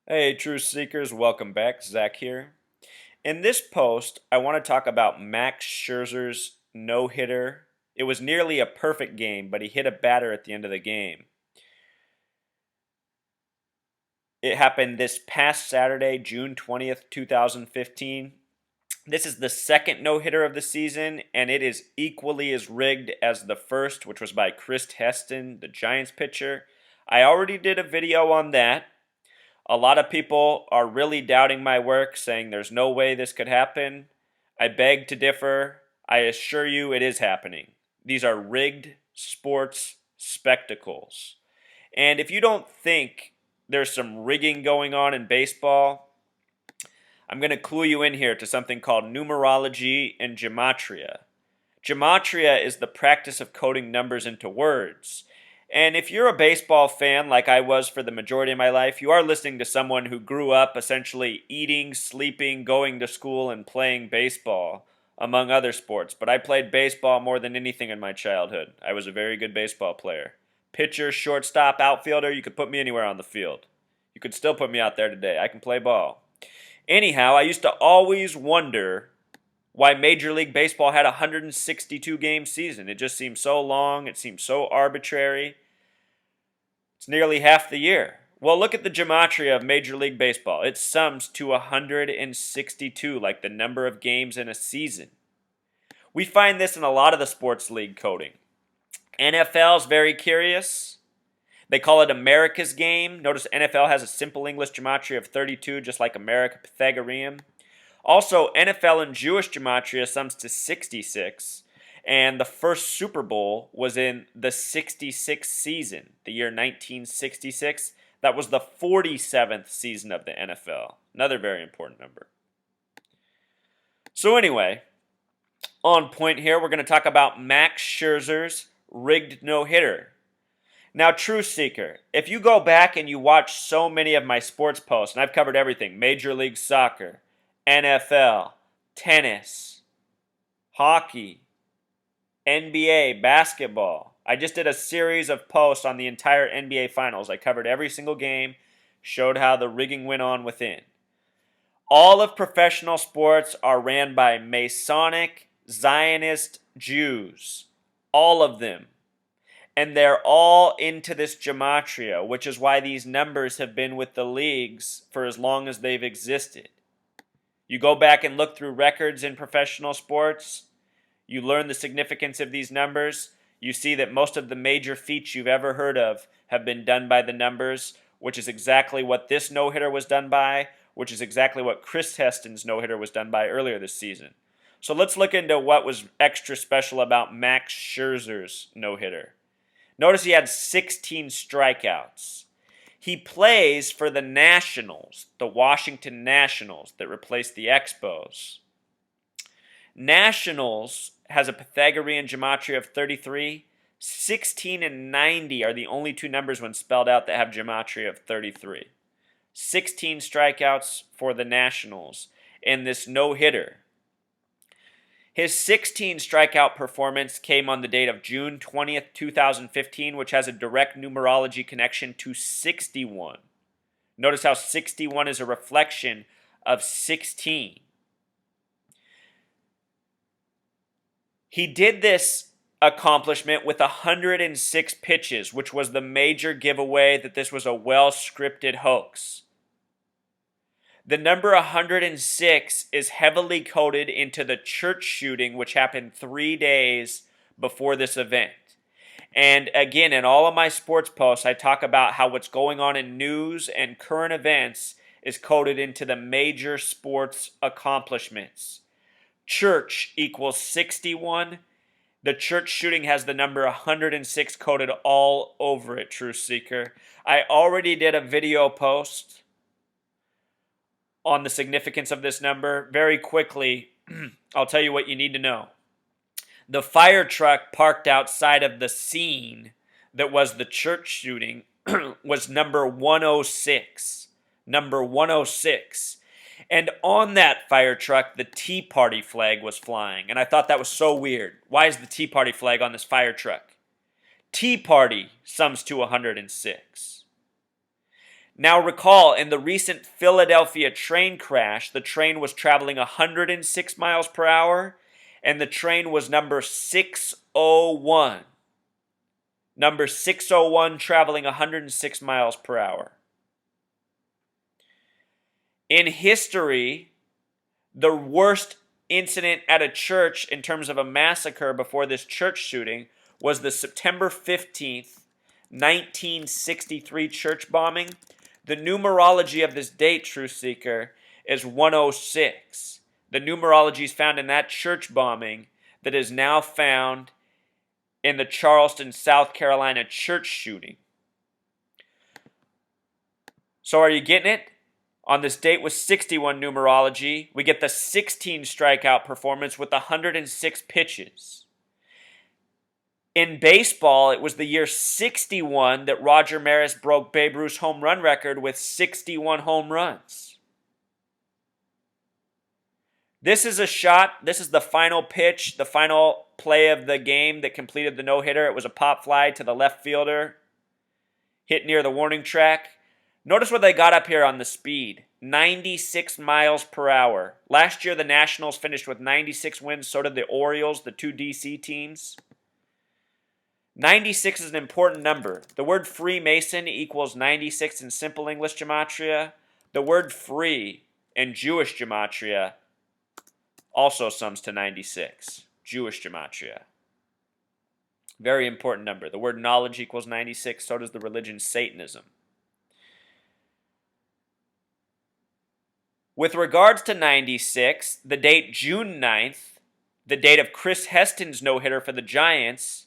Hey, Truth Seekers, welcome back. Zach here. In this post, I want to talk about Max Scherzer's no hitter. It was nearly a perfect game, but he hit a batter at the end of the game. It happened this past Saturday, June 20th, 2015. This is the second no hitter of the season, and it is equally as rigged as the first, which was by Chris Heston, the Giants pitcher. I already did a video on that. A lot of people are really doubting my work, saying there's no way this could happen. I beg to differ. I assure you it is happening. These are rigged sports spectacles. And if you don't think there's some rigging going on in baseball, I'm going to clue you in here to something called numerology and gematria. Gematria is the practice of coding numbers into words. And if you're a baseball fan like I was for the majority of my life, you are listening to someone who grew up essentially eating, sleeping, going to school, and playing baseball, among other sports. But I played baseball more than anything in my childhood. I was a very good baseball player. Pitcher, shortstop, outfielder, you could put me anywhere on the field. You could still put me out there today. I can play ball. Anyhow, I used to always wonder why Major League Baseball had a 162 game season. It just seems so long, it seems so arbitrary. It's nearly half the year. Well, look at the gematria of Major League Baseball. It sums to 162, like the number of games in a season. We find this in a lot of the sports league coding. NFL's very curious. They call it America's game. Notice NFL has a simple English gematria of 32, just like America Pythagorean. Also, NFL and Jewish gematria sums to 66, and the first Super Bowl was in the 66th season, the year 1966. That was the 47th season of the NFL. Another very important number. So anyway, on point here, we're going to talk about Max Scherzer's rigged no-hitter. Now, Truth Seeker, if you go back and you watch so many of my sports posts, and I've covered everything, Major League Soccer, NFL, tennis, hockey, NBA, basketball. I just did a series of posts on the entire NBA Finals. I covered every single game, showed how the rigging went on within. All of professional sports are ran by Masonic, Zionist Jews. All of them. And they're all into this gematria, which is why these numbers have been with the leagues for as long as they've existed. You go back and look through records in professional sports, you learn the significance of these numbers, you see that most of the major feats you've ever heard of have been done by the numbers, which is exactly what this no-hitter was done by, which is exactly what Chris Heston's no-hitter was done by earlier this season. So let's look into what was extra special about Max Scherzer's no-hitter. Notice he had 16 strikeouts. He plays for the Nationals, the Washington Nationals that replaced the Expos. Nationals has a Pythagorean gematria of 33. 16 and 90 are the only two numbers when spelled out that have gematria of 33. 16 strikeouts for the Nationals in this no-hitter. His 16 strikeout performance came on the date of June 20th, 2015, which has a direct numerology connection to 61. Notice how 61 is a reflection of 16. He did this accomplishment with 106 pitches, which was the major giveaway that this was a well-scripted hoax. The number 106 is heavily coded into the church shooting, which happened 3 days before this event. And again, in all of my sports posts, I talk about how what's going on in news and current events is coded into the major sports accomplishments. Church equals 61. The church shooting has the number 106 coded all over it, Truth Seeker. I already did a video post on the significance of this number. Very quickly, I'll tell you what you need to know. The fire truck parked outside of the scene that was the church shooting was number 106. Number 106. And on that fire truck, the Tea Party flag was flying. And I thought that was so weird. Why is the Tea Party flag on this fire truck? Tea Party sums to 106. Now recall, in the recent Philadelphia train crash, the train was traveling 106 miles per hour, and the train was number 601. Number 601 traveling 106 miles per hour. In history, the worst incident at a church in terms of a massacre before this church shooting was the September 15th, 1963 church bombing. The numerology of this date, Truth Seeker, is 106. The numerology is found in that church bombing that is now found in the Charleston, South Carolina church shooting. So are you getting it? On this date with 61 numerology, we get the 16 strikeout performance with 106 pitches. In baseball, it was the year 61 that Roger Maris broke Babe Ruth's home run record with 61 home runs. This is a shot. This is the final pitch, the final play of the game that completed the no-hitter. It was a pop fly to the left fielder, hit near the warning track. Notice what they got up here on the speed. 96 miles per hour. Last year, the Nationals finished with 96 wins. So did the Orioles, the two DC teams. 96 is an important number. The word Freemason equals 96 in simple English gematria. The word free in Jewish gematria also sums to 96. Jewish gematria. Very important number. The word knowledge equals 96. So does the religion Satanism. With regards to 96, the date June 9th, the date of Chris Heston's no-hitter for the Giants,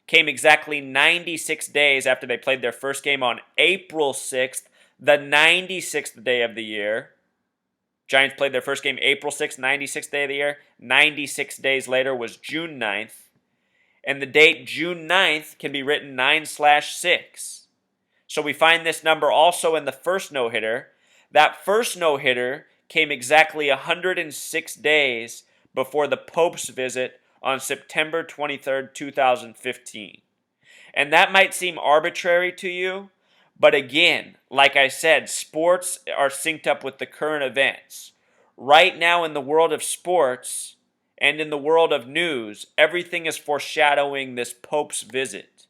came exactly 96 days after they played their first game on April 6th, the 96th day of the year. Giants played their first game April 6th, 96th day of the year. 96 days later was June 9th. And the date June 9th can be written 9/6. So we find this number also in the first no-hitter. That first no-hitter came exactly 106 days before the Pope's visit on September 23rd, 2015. And that might seem arbitrary to you, but again, like I said, sports are synced up with the current events. Right now in the world of sports and in the world of news, everything is foreshadowing this Pope's visit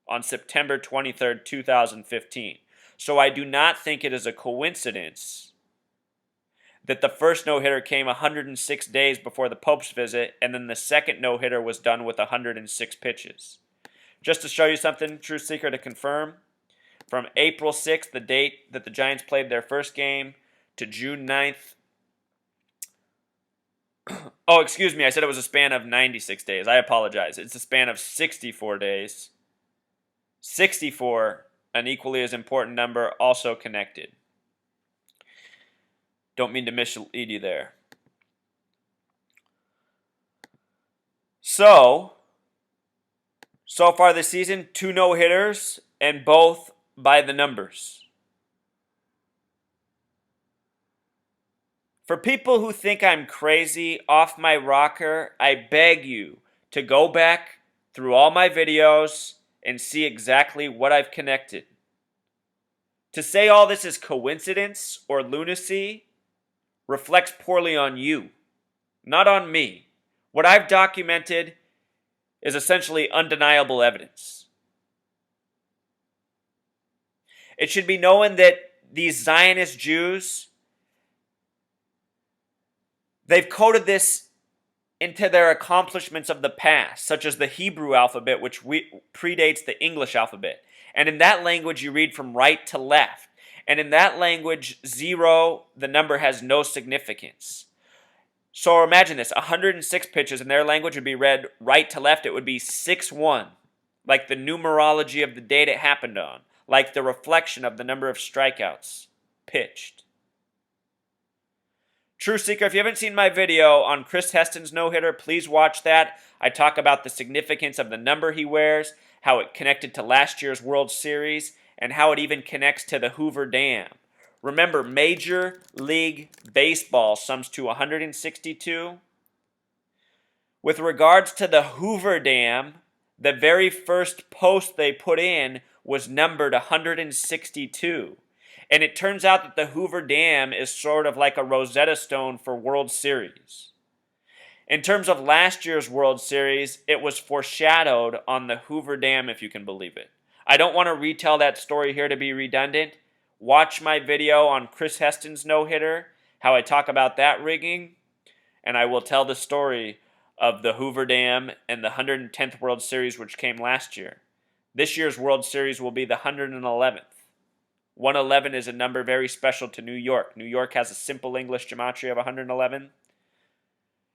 on September 23rd, 2015. So I do not think it is a coincidence that the first no-hitter came 106 days before the Pope's visit, and then the second no-hitter was done with 106 pitches. Just to show you something, Truth Seeker, to confirm, from April 6th, the date that the Giants played their first game, to June 9th. Oh, excuse me, I said it was a span of 96 days. I apologize. It's a span of 64 days. 64, an equally as important number, also connected. Don't mean to mislead you there. So far this season, 2 no-hitters, and both by the numbers. For people who think I'm crazy, off my rocker, I beg you to go back through all my videos and see exactly what I've connected. To say all this is coincidence or lunacy reflects poorly on you, not on me. What I've documented is essentially undeniable evidence. It should be known that these Zionist Jews, they've coded this into their accomplishments of the past, such as the Hebrew alphabet, which predates the English alphabet. And in that language, you read from right to left. And in that language, 0, the number has no significance. So imagine this, 106 pitches in their language would be read right to left. It would be 6-1, like the numerology of the date it happened on, like the reflection of the number of strikeouts pitched. Truth Seeker, if you haven't seen my video on Chris Heston's no-hitter, please watch that. I talk about the significance of the number he wears, how it connected to last year's World Series, and how it even connects to the Hoover Dam. Remember, Major League Baseball sums to 162. With regards to the Hoover Dam, the very first post they put in was numbered 162. And it turns out that the Hoover Dam is sort of like a Rosetta Stone for World Series. In terms of last year's World Series, it was foreshadowed on the Hoover Dam, if you can believe it. I don't want to retell that story here to be redundant. Watch my video on Chris Heston's no-hitter, how I talk about that rigging, and I will tell the story of the Hoover Dam and the 110th World Series, which came last year. This year's World Series will be the 111th. 111 is a number very special to New York. New York has a simple English gematria of 111.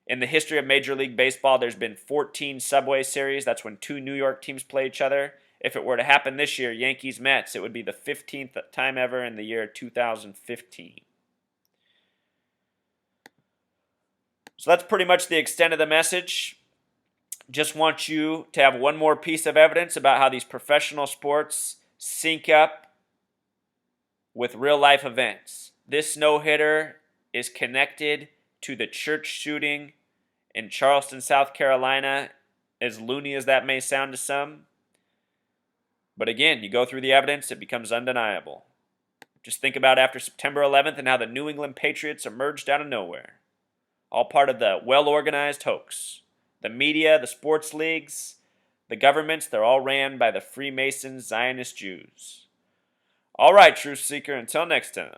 In the history of Major League Baseball, there's been 14 Subway Series. That's when two New York teams play each other. If it were to happen this year, Yankees-Mets, it would be the 15th time ever in the year 2015. So that's pretty much the extent of the message. Just want you to have one more piece of evidence about how these professional sports sync up with real-life events. This no-hitter is connected to the church shooting in Charleston, South Carolina, as loony as that may sound to some. But again, you go through the evidence, it becomes undeniable. Just think about after September 11th and how the New England Patriots emerged out of nowhere. All part of the well-organized hoax. The media, the sports leagues, the governments, they're all ran by the Freemason Zionist Jews. All right, Truth Seeker, until next time.